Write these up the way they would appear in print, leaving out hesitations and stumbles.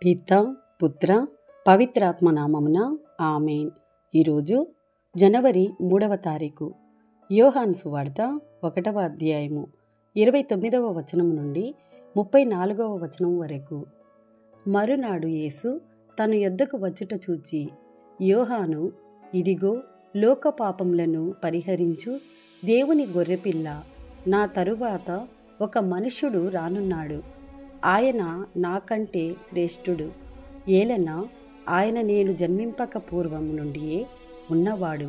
పిత పుత్ర పవిత్రాత్మ నామమున ఆమేన్. ఈరోజు జనవరి 3వ తారీఖు. యోహాను సువార్త 1వ అధ్యాయము 29వ వచనం నుండి 34వ వచనం వరకు. మరునాడు యేసు తన యొద్దకు వచ్చుట చూచి, యోహాను, ఇదిగో లోక పాపములను పరిహరించు దేవుని గొర్రెపిల్ల, నా తరువాత ఒక మనుష్యుడు రానున్నాడు, ఆయన నాకంటే శ్రేష్ఠుడు, ఏలన ఆయన నేను జన్మింపక పూర్వం నుండియే ఉన్నవాడు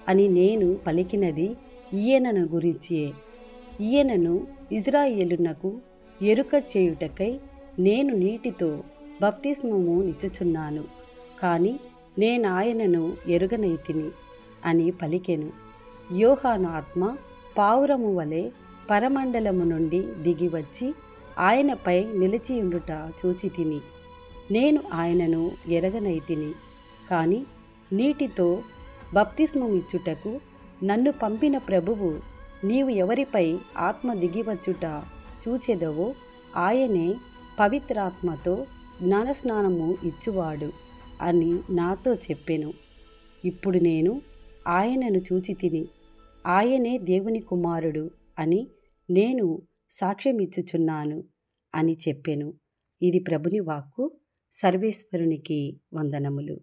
అని నేను పలికినది ఈయనను గురించియే. ఈయనను ఇజ్రాయేలునకు ఎరుక చేయుటకై నేను నీటితో బప్తిస్మము నిచ్చుచున్నాను, కాని నేనాయనను ఎరుగనైతిని అని పలికెను. యోహాను ఆత్మ పావురము వలె పరమండలము నుండి దిగివచ్చి ఆయనపై నిలిచియుండుట చూచితిని. నేను ఆయనను ఎరగనైతిని, కాని నీటితో బప్తిస్మమిచ్చుటకు నన్ను పంపిన ప్రభువు, నీవు ఎవరిపై ఆత్మ దిగివచ్చుట చూచెదవో ఆయనే పవిత్రాత్మతో జ్ఞానస్నానము ఇచ్చువాడు అని నాతో చెప్పెను. ఇప్పుడు నేను ఆయనను చూచితిని, ఆయనే దేవుని కుమారుడు అని నేను సాక్ష్యమిచ్చుచున్నాను అని చెప్పెను. ఇది ప్రభుని వాక్కు. సర్వేశ్వరునికి వందనములు.